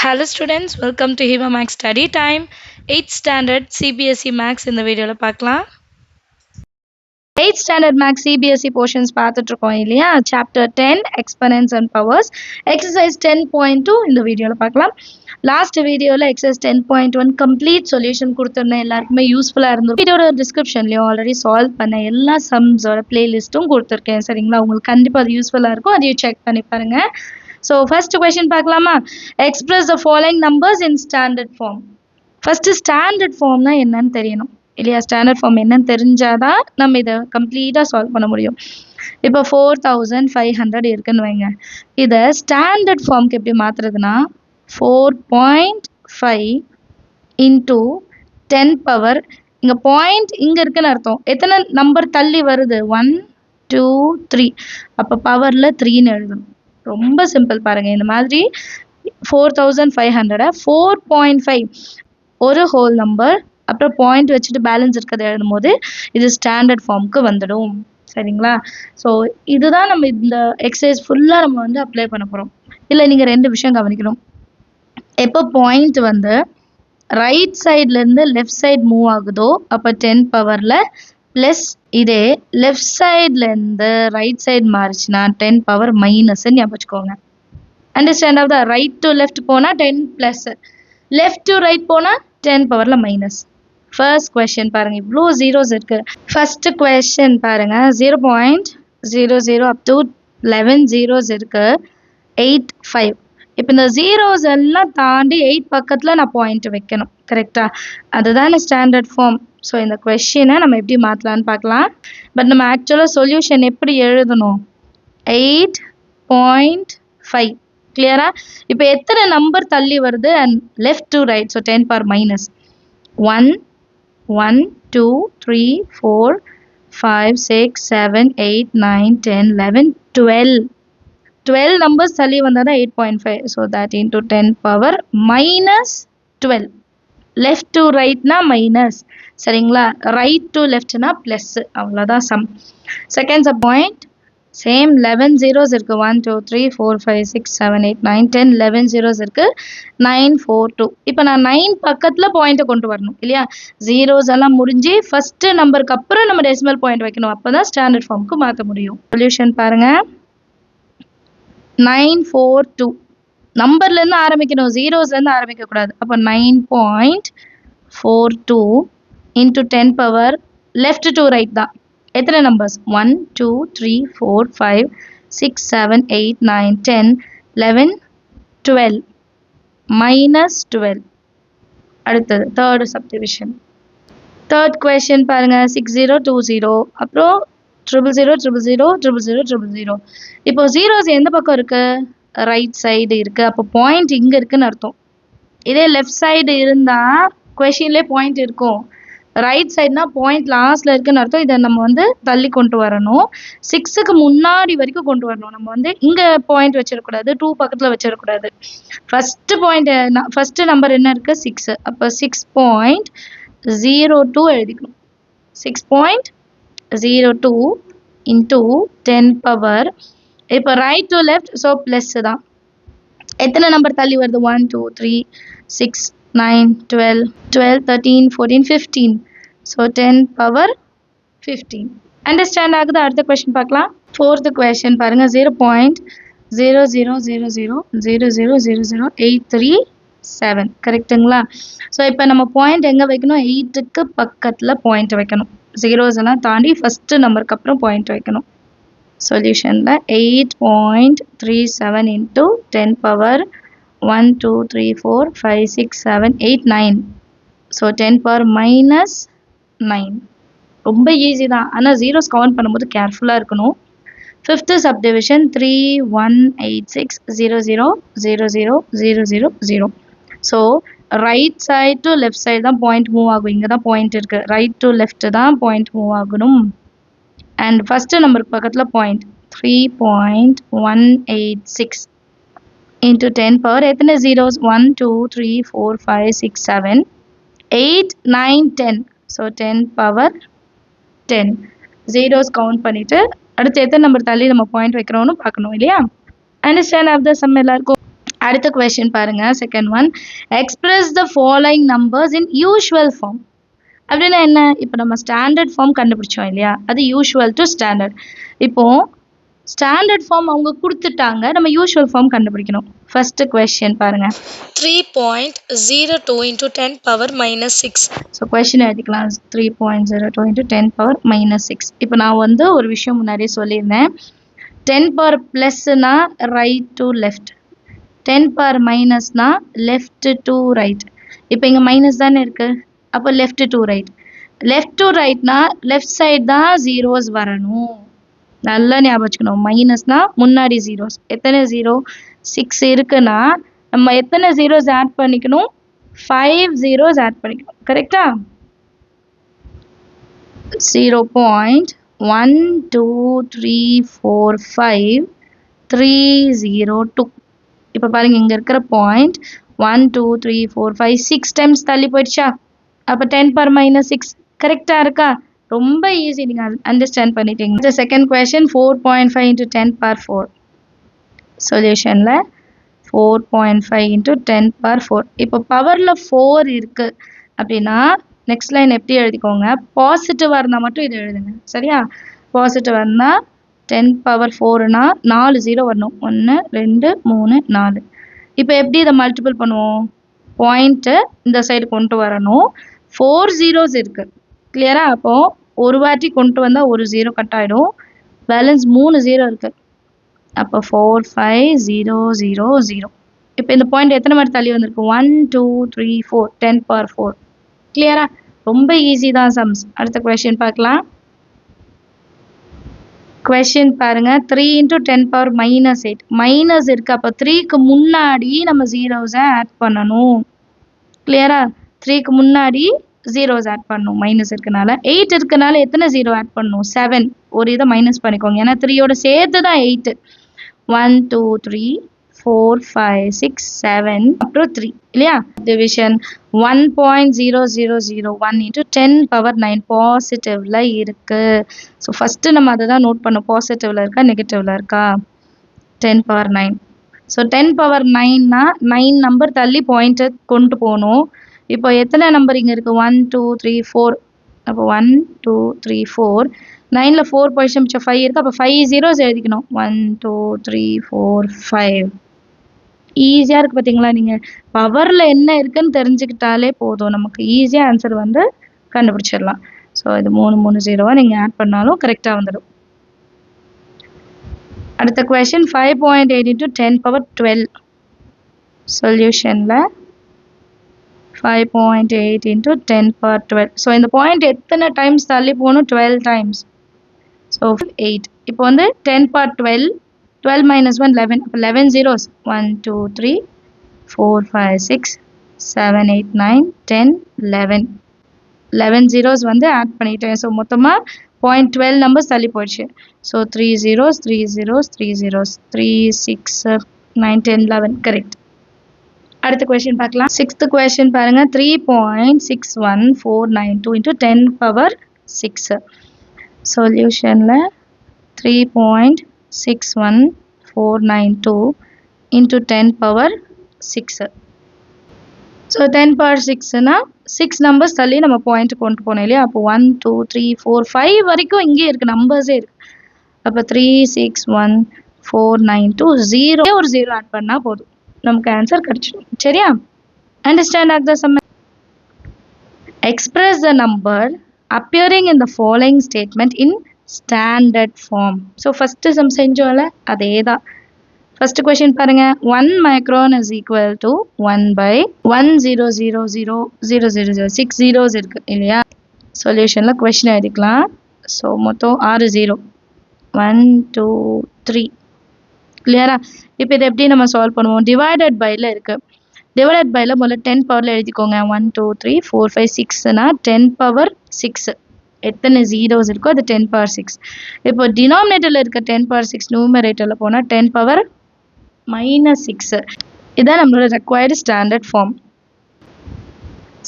Hello students, welcome to Hiva Max Study Time. 8th standard CBSE Max இந்த வீடியோல பார்க்கலாம். 8th standard Max CBSE portions பார்த்துட்டு இருக்கோம் இல்லையா? Chapter 10 Exponents and Powers. Exercise 10.2 இந்த வீடியோல பார்க்கலாம். லாஸ்ட் வீடியோல எக்ஸசைஸ் 10.1 கம்ப்ளீட் சொல்யூஷன் கொடுத்துருந்தேன். எல்லாருக்குமே யூஸ்ஃபுல்லா இருந்தது. வீடியோட டிஸ்கிரிப்ஷன்லயும் ஆல்ரெடி சால்வ் பண்ண எல்லா சம்ஸோட பிளேலிஸ்ட்டும் கொடுத்துருக்கேன். சரிங்களா? உங்களுக்கு கண்டிப்பா அது யூஸ்ஃபுல்லா இருக்கும். அதையும் செக் பண்ணி பாருங்க. So first question பார்க்கலாமா? Express the following numbers in standard form. First standard form னா என்னன்னு தெரியணும் இல்லையா? ஸ்டாண்டர்ட் ஃபார்ம் என்னன்னு தெரிஞ்சாதான் நம்ம இதை கம்ப்ளீட்டாக சால்வ் பண்ண முடியும். இப்போ 4500 இருக்குன்னு வைங்க. இதை ஸ்டாண்டர்ட் ஃபார்முக்கு எப்படி மாற்றுறதுன்னா 4.5 இன்டூ 10 பவர், இங்கே பாயிண்ட் இங்கே இருக்குன்னு அர்த்தம். எத்தனை நம்பர் தள்ளி வருது? 1 2 3. அப்போ பவரில் 3ன்னு எழுதணும். ரொம்ப சிம்பிள் பாருங்க. இந்த மாதிரி 4500 4.5 ஒரு ஹோல் நம்பர், அப்புறம் பாயிண்ட் வச்சுட்டு பேலன்ஸ் இருக்கிறத எழுதும் போது இது ஸ்டாண்டர்ட் ஃபார்முக்கு வந்துடும். சரிங்களா? ஸோ இதுதான் நம்ம இந்த எக்ஸசைஸ் ஃபுல்லாக நம்ம வந்து அப்ளை பண்ண போகிறோம். இல்லை நீங்கள் ரெண்டு விஷயம் கவனிக்கணும். எப்போ பாயிண்ட் வந்து ரைட் சைட்லேருந்து லெஃப்ட் சைட் மூவ் ஆகுதோ அப்போ 10 பவரில் ப்ளஸ், இதே லெஃப்ட் சைட்லேருந்து ரைட் சைட் மாறிச்சுன்னா 10 பவர் மைனஸ்ன்னு ஞாபகம் வச்சுக்கோங்க. அண்டர்ஸ்டாண்ட் ஆகுதா? ரைட் டு லெஃப்ட் போனால் 10 ப்ளஸ், லெஃப்ட் டு ரைட் போனால் 10 பவரில் மைனஸ். ஃபர்ஸ்ட் கொஸ்டின் பாருங்கள், இவ்வளோ ஜீரோஸ் இருக்குது. ஃபர்ஸ்ட் கொஸ்டின் பாருங்கள், 0.00 அப் டு 11 ஜீரோஸ் இருக்குது. 8 5. இப்போ இந்த ஜீரோஸ் எல்லாம் தாண்டி 8 பக்கத்தில் நான் பாயிண்ட் வைக்கணும். கரெக்டாக? அதுதான் ஸ்டாண்டர்ட் ஃபார்ம். ஸோ இந்த கொஸ்டினை நம்ம எப்படி மாற்றலான்னு பார்க்கலாம். பட் நம்ம ஆக்சுவலாக சொல்யூஷன் எப்படி எழுதணும்? 8.5. கிளியரா? இப்போ எத்தனை நம்பர் தள்ளி வருது? And left to right. So 10 power minus 1 1 2 3 4 5 6 7 8 9 10 11 12 numbers தள்ளி வந்தால் தான் 8.5. So that into 10 power minus 12. Left to ரைட்னா மைனஸ். சரிங்களா? ரைட் டு லெஃப்ட்னா ப்ளஸ். அவ்வளோதான் sum. Second sub point same 11 zeros இருக்குது. 1 2 3 4 5 6 7 8 9 10 11 ஜீரோஸ் இருக்குது. 9 4 2. இப்போ நான் 9 பக்கத்தில் பாயிண்ட்டை கொண்டு வரணும் இல்லையா? ஜீரோஸ் எல்லாம் முடிஞ்சு ஃபஸ்ட்டு நம்பருக்கு அப்புறம் நம்ம டெசிமல் பாயிண்ட் வைக்கணும். அப்போ தான் ஸ்டாண்டர்ட் ஃபார்முக்கு மாற்ற முடியும். சொல்யூஷன் பாருங்கள். 942 நம்பர்லேருந்து ஆரம்பிக்கணும், ஜீரோஸ்லேருந்து ஆரம்பிக்கக்கூடாது. அப்போ 9.42 into 10 power left to right தான். எத்தனை நம்பர்ஸ்? 1 2 3 4 5 6 7 8 9 10 11 12 மைனஸ் 12. அடுத்தது தேர்டு சப்டிவிஷன். தேர்ட் கொஸ்டின் பாருங்கள், 6020 அப்புறம் 000 000 000 000. இப்போ ஜீரோஸ் எந்த பக்கம் இருக்குது? ரைட் சைடு இருக்குது. அப்போ பாயிண்ட் இங்கே இருக்குன்னு அர்த்தம். இதே லெஃப்ட் சைடு இருந்தால் கொஷின்லேயே பாயிண்ட் இருக்கும். ரைட் சைட்னா பாயிண்ட் லாஸ்ட்டில் இருக்குன்னு அர்த்தம். இதை நம்ம வந்து தள்ளி கொண்டு வரணும். 6க்கு முன்னாடி வரைக்கும் கொண்டு வரணும். நம்ம வந்து இங்கே பாயிண்ட் வச்சிடக்கூடாது, 2 பக்கத்தில் வச்சிடக்கூடாது. ஃபஸ்ட்டு பாயிண்ட் ஃபஸ்ட்டு நம்பர் என்ன இருக்குது? 6. அப்போ 6.02 எழுதிக்கணும். 6.02 இன்டூ 10 பவர், இப்போ right to left, so plus தான். எத்தனை நம்பர் தள்ளி வருது? 1 2 3 6 9 12 12 13 14 15. So 10 power 15. அண்டர்ஸ்டாண்ட் ஆகுது? அடுத்த கொஸ்டின் பார்க்கலாம். ஃபோர்த்து கொஸ்டின் பாருங்கள், 0.0000000837. கரெக்டுங்களா? ஸோ இப்போ நம்ம பாயிண்ட் எங்கே வைக்கணும்? 8க்கு பக்கத்தில் பாயிண்ட் வைக்கணும். ஜீரோஸ் எல்லாம் தாண்டி ஃபஸ்ட்டு நம்பருக்கு அப்புறம் பாயிண்ட் வைக்கணும். சொல்யூஷனில் 8.37 into 10 power 1 2 3 4 5 6 7 8 9. So 10 power minus 9. ரொம்ப ஈஸி தான், ஆனால் ஜீரோஸ் கவுண்ட் பண்ணும்போது கேர்ஃபுல்லாக இருக்கணும். Fifth subdivision 3186000000. So right side to left side தான் பாயிண்ட் மூவ் ஆகும். இங்கே தான் பாயிண்ட் இருக்குது. ரைட் டு லெஃப்ட் தான் பாயிண்ட் மூவ் ஆகணும். அண்ட் ஃபஸ்ட்டு நம்பருக்கு பக்கத்தில் பாயிண்ட் 3.186 இன்ட்டு 10 பவர் எத்தனை zeros? 1 2 3 4 5 6 7 8 9 10. So 10 power 10. Zeros count பண்ணிவிட்டு அடுத்து எத்தனை நம்பர் தள்ளி நம்ம பாயிண்ட் வைக்கிறோன்னு பார்க்கணும் இல்லையா? அண்டர்ஸ்டாண்ட் ஆஃப் த சம் எல்லாருக்கும்? அடுத்த question பாருங்க, second one. Express the following numbers in usual form. அப்படின்னா என்ன? இப்போ நம்ம ஸ்டாண்டர்ட் ஃபார்ம் கண்டுபிடிச்சோம் இல்லையா, அது யூஷுவல் டு ஸ்டாண்டர்ட். இப்போ ஸ்டாண்டர்ட் ஃபார்ம் அவங்க கொடுத்துட்டாங்க, நம்ம யூஷுவல் ஃபார்ம் கண்டுபிடிக்கணும். ஃபர்ஸ்ட் கொஸ்டின் பாருங்க, 3.02 into 10 power minus 6. So question எழுதிக்கலாம், 3.02 into 10 power minus 6. இப்போ நான் வந்து ஒரு விஷயம் முன்னாடியே சொல்லியிருந்தேன், 10 power ப்ளஸ்னா ரைட் டு லெஃப்ட், 10 power மைனஸ்னா லெஃப்ட் டு ரைட். இப்போ இங்கே மைனஸ் தானே இருக்கு, அப்போ left to right. Left to ரைட்னா லெஃப்ட் சைட் தான் ஜீரோஸ் வரணும், நல்லா ஞாபகம் வச்சுக்கணும். மைனஸ்னா முன்னாடி ஜீரோஸ். எத்தனை ஜீரோ? 6 இருக்குன்னா நம்ம எத்தனை ஜீரோஸ் ஆட் பண்ணிக்கணும்? 5 ஜீரோஸ் ஆட் பண்ணிக்கணும். கரெக்டா? 0.12345 இப்போ பாருங்க, இங்க இருக்கிற பாயிண்ட் 1 2 3 4 5 6 டைம்ஸ் தள்ளி போயிடுச்சா? அப்போ 10 power minus 6 கரெக்டா இருக்கா? ரொம்ப ஈஸி, நீங்க அண்டர்ஸ்டாண்ட் பண்ணிட்டீங்க. இந்த second question 4.5 into 10 power 4. சொல்யூஷன்ல 4.5 into 10 power 4. இப்போ பவர்ல 4 இருக்கு அப்படின்னா நெக்ஸ்ட் லைன் எப்படி எழுதிக்கோங்க, பாசிட்டிவா இருந்தா மட்டும் இது எழுதுங்க. சரியா? பாசிட்டிவா இருந்தா 10 power 4னா 4 ஜீரோ வரணும், 1 2 3 4. இப்போ எப்படி இதை மல்டிபிள் பண்ணுவோம்? பாயிண்ட்டு இந்த சைடு கொண்டு வரணும், 4 ஜீரோஸ் இருக்கு. கிளியரா? அப்போ ஒரு வாட்டி கொண்டு வந்தா ஒரு ஜீரோ கட் ஆயிடும், பேலன்ஸ் 3 ஜீரோ இருக்கு. அப்போ 4 5 0 0 0. இப்போ இந்த பாயிண்ட் எத்தனை மாதிரி தள்ளி வந்திருக்கு? 1 2 3 4 10 power 4. கிளியரா? ரொம்ப ஈஸி தான் சம்ஸ். அடுத்த கொஸ்டின் பார்க்கலாம். கொஸ்டின் பாருங்க, 3 into 10 power minus 8. மைனஸ் இருக்கு, அப்போ 3க்கு முன்னாடி நம்ம ஜீரோஸை ஆட் பண்ணணும். கிளியரா? 3க்கு முன்னாடி ஜீரோஸ் ஆட் பண்ணணும், மைனஸ் இருக்கனால. 8 இருக்கனால எத்தனை ஜீரோ ஆட் பண்ணணும்? 7. ஒரு இதை மைனஸ் பண்ணிக்கோங்க, ஏன்னா 3யோட சேர்த்து தான் 8. 1 2 3 4 5 6 7 அப்புறம் 3 இல்லையா? டிவிஷன் 1.0001 into 10 power 9 பாசிட்டிவ்ல இருக்கு. ஸோ ஃபர்ஸ்ட் நம்ம அதை தான் நோட் பண்ணோம், பாசிட்டிவ்ல இருக்கா நெகட்டிவ்ல இருக்கா. 10 power 9. ஸோ 10 power 9னா 9 நம்பர் தள்ளி பாயிண்ட்டை கொண்டு போகணும். இப்போ எத்தனை நம்பர் இங்கே இருக்குது? 1 2 3 4. அப்போ 1 2 3 4. 9ல் 4 போயிடுச்சு, மிச்சம் 5 இருக்குது. அப்போ 5 ஜீரோஸ் எழுதிக்கணும், 1 2 3 4 5. ஈஸியாக இருக்குது பார்த்தீங்களா? நீங்கள் பவரில் என்ன இருக்குன்னு தெரிஞ்சுக்கிட்டாலே போதும், நமக்கு ஈஸியாக ஆன்சர் வந்து கண்டுபிடிச்சிடலாம். ஸோ இது 3 3 ஜீரோவாக நீங்கள் ஆட் பண்ணாலும் கரெக்டாக வந்துடும். அடுத்த question 5.8 into 10 power 12. சொல்யூஷனில் 5.8 into 10 power 12. So இந்த பாயிண்ட் எத்தனை டைம்ஸ் தள்ளி போகணும்? 12 டைம்ஸ். ஸோ 8. இப்போ வந்து 10 power 12, 12 minus 1 11. அப்போ 11 ஜீரோஸ், 1 2 3 4 5 6 7 8 9 10 11. 11 ஜீரோஸ் வந்து ஆட் பண்ணிட்டேன். ஸோ மொத்தமாக 0.12 நம்பர்ஸ் தள்ளி போயிடுச்சு. So 3 zeros 3 zeros 3 zeros 3 6 9 10 11. Correct. அடுத்த கொஸ்டின் பார்க்கலாம். சிக்ஸ்த் கொஸ்டின் பாருங்க, 3.61492 into 10 power 6. சொல்யூஷனில் 3.61492 into 10 power 6. So 10 power 6னா 6 numbers தள்ளி நம்ம பாயிண்ட் கொண்டு போனோம் இல்லையா? அப்போ 1 2 3 4 5 வரைக்கும் இங்கே இருக்குது, நம்பர்ஸே இருக்குது. அப்போ 3 6 1 4 9 2 0 ஒரு ஜீரோ ஆட் பண்ணால் போதும், நமக்கு ஆன்சர் கிடைச்சிடும். சரியா? அண்டர்ஸ்டாண்ட் ஆகுதா sum? Express the number appearing in the following statement in standard form. So first sum செஞ்சோம்ல, அதே தான். ஃபர்ஸ்ட் கொஸ்டின் பாருங்க, 1 micron is equal to 1/10000000. 6 zeros இருக்கு இல்லையா? சொல்யூஷனில் கொஸ்டின் எழுதிக்கலாம். ஸோ மொத்தம் 6 ஜீரோ, 1 2 3. கிளியரா? இப்போ இதை எப்படி நம்ம சால்வ் பண்ணுவோம்? டிவைடட் பைல இருக்கு. டிவைடட் பைல முதல்ல 10 பவரில் எழுதிக்கோங்க. 1 2 3 4 5 6னா 10 power 6. எத்தனை ஜீரோஸ் இருக்கோ அது 10 power 6. இப்போ டினாமினேட்டரில் இருக்க 10 power 6 நியூமரேட்டரில் போனால் 10 power -6. இதான் நம்மளோட required standard form.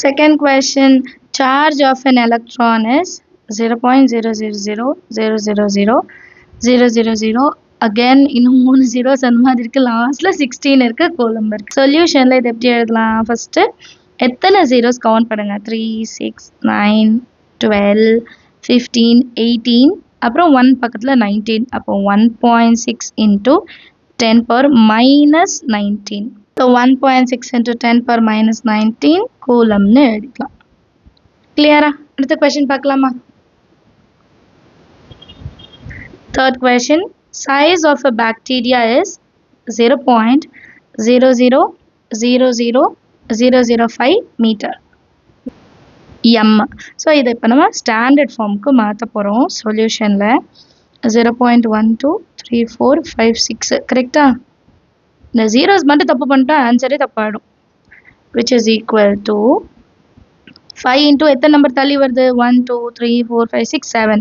Second question, charge of an electron is 0.0000000000 again இன்னும் 3 zeros அந்த மாதிரி இருக்கு. லாஸ்ட்ல 16 இருக்கு, கோல் நம்பர். சொல்யூஷன்ல இது எப்படி எழுதலாம்? ஃபர்ஸ்ட் எத்தனை zeros கவுண்ட் பண்ணுங்க. 3, 6, 9, 12, 15, 18, அப்புறம் 1 பக்கத்துல 19. அப்போ 1.6 into 10 power minus 19. So 1.6 into 10 power minus 19 கூலம்னு எழுதிக்கலாம். கிளியரா? அடுத்த கொஸ்டின் பார்க்கலாமா? Third question, size of a bacteria is 0.0000005 meter. M. So இதை இப்போ நம்ம ஸ்டாண்டர்ட் ஃபார்முக்கு மாற்ற போகிறோம். சொல்யூஷனில் 0.123456 கரெக்டா? இந்த ஜீரோஸ் மட்டும் தப்பு பண்ணிட்டா ஆன்சரே தப்பாயிடும். which is equal to 5 into எத்தனை நம்பர் தள்ளி வருது? 1 2 3 4 5 6 7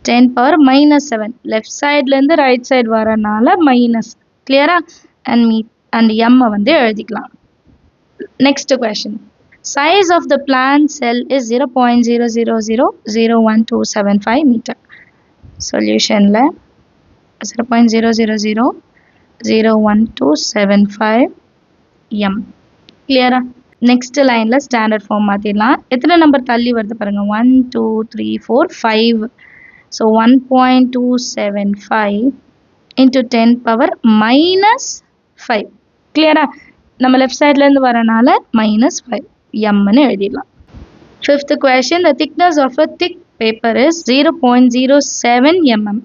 10 power minus 7. லெஃப்ட் சைட்லேருந்து ரைட் சைடு வரனால மைனஸ். கிளியரா? அண்ட் எம் வந்து எழுதிக்கலாம். Next question, size of the plant cell is 0.0000125 meter. சொல்யூஷன்ல 0.0000125 m. கிளியரா? நெக்ஸ்ட் லைன்ல ஸ்டாண்டர்ட் ஃபார்ம் மாத்திடலாம். எத்தனை நம்பர் தள்ளி வருது பாருங்க? 1 2 3 4 5. So 1.275 into 10 power minus 5. கிளியரா? நம்ம லெஃப்ட் சைட்லேருந்து வரனால minus 5 mன்னு எழுதிடலாம். Fifth question, the thickness of a thick paper is 0.07 mm.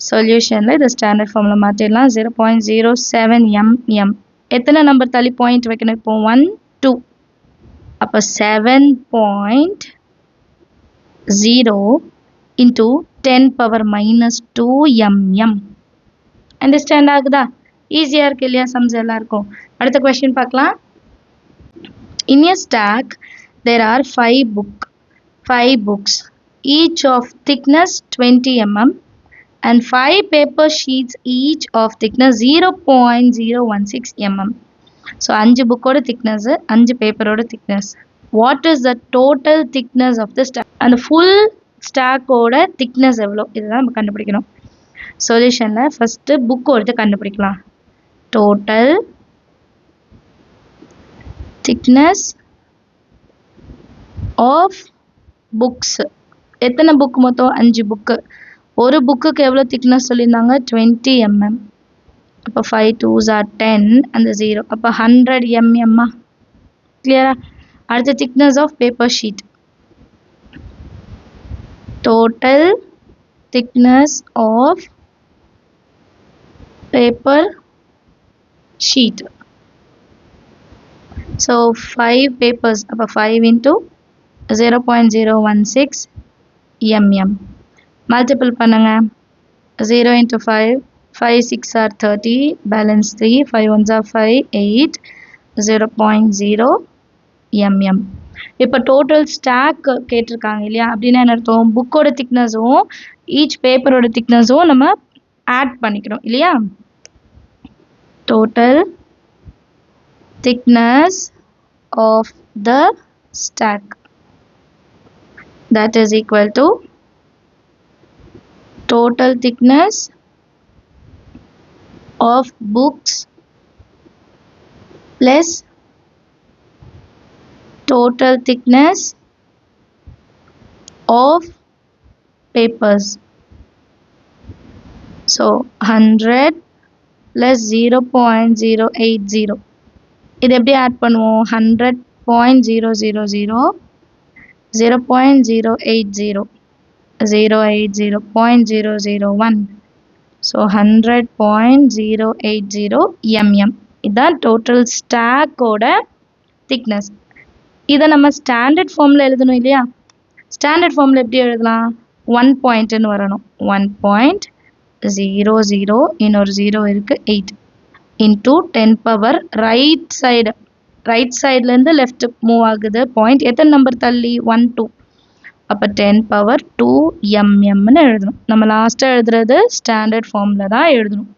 சொல்யூஷனில் இது ஸ்டாண்டர்ட் ஃபார்மில் மாற்றிடலாம். 0.07 mm. எத்தனை நம்பர் தள்ளி பாயிண்ட் வைக்கணும்? இப்போ 1 2. அப்போ 7.0 into 10 power minus 2 mm. Understand ஆகுதா? ஈஸியாக இருக்கு இல்லையா சம்ஸ் எல்லாருக்கும்? அடுத்த கொஸ்டின் பார்க்கலாம். In a stack there are 5 books, each of thickness 20 mm and 5 paper sheets each of thickness 0.016 mm. So 5 bookோட thickness, 5 பேப்பரோட thickness. What is the total thickness of the stack? அந்த full stackோட thickness எவ்வளோ? இதுதான் நம்ம கண்டுபிடிக்கணும். சொல்யூஷனில் first book எடுத்து கண்டுபிடிக்கலாம். Total thickness of books. எத்தனை book மொத்தம்? 5 புக்கு. ஒரு புக்குக்கு எவ்வளோ திக்னஸ் சொல்லியிருந்தாங்க? 20 mm. அப்போ 5 2s are 10 அந்த 0. அப்போ 100 mm. கிளியரா? அடுத்த thickness of paper sheet. Total thickness of paper sheet. So 5 papers. அப்போ 5 into 0.016 mm. மல்டிபிள் பண்ணுங்க. 0 into 5, 5 6 are 30, balance 3, 5 1s are 5, 8, 0.0 mm. இப்போ டோட்டல் ஸ்டாக் கேட்டிருக்காங்க இல்லையா? அப்படின்னா என்ன அர்த்தம்? புக்கோட திக்னஸும் ஈச் பேப்பரோட திக்னஸும் நம்ம ஆட் பண்ணிக்கணும் இல்லையா? Total thickness of the stack, that is equal to total thickness of books plus total thickness of papers. So 100 plus 0.080. இது எப்படி ஆட் பண்ணுவோம்? 100.000 0.080 080.001. So 100.080 mm. இதுதான் டோட்டல் ஸ்டாக்கோட திக்னஸ். இதை நம்ம ஸ்டாண்டர்ட் ஃபார்மில் எழுதணும் இல்லையா? ஸ்டாண்டர்ட் ஃபார்மில் எப்படி எழுதலாம்? 1 பாயிண்ட்னு வரணும். 1.00 இன்னொரு 0 இருக்குது 8 into 10 power ரைட் சைட்லேருந்து லெஃப்ட் மூவ் ஆகுது பாயிண்ட். எத்தனை நம்பர் தள்ளி? 1 2. அப்போ 10 power 2 mmன்னு எழுதணும். நம்ம லாஸ்ட்டாக எழுதுறது ஸ்டாண்டர்ட் ஃபார்மில் தான் எழுதணும்.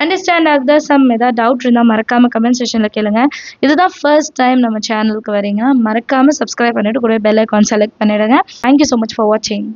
அண்டர்ஸ்டாண்ட் ஆகுதா? சம் ஏதாவது டவுட் இருந்தால் மறக்காமல் கமெண்ட் செக்ஷனில் கேளுங்க. இதுதான் ஃபர்ஸ்ட் டைம் நம்ம சேனலுக்கு வரீங்க, மறக்காமல் சப்ஸ்கிரைப் பண்ணிவிட்டு கூட பெல் ஐக்கான் செலக்ட் பண்ணிவிடுங்க. தேங்க்யூ ஸோ மச் ஃபார் வாட்சிங்.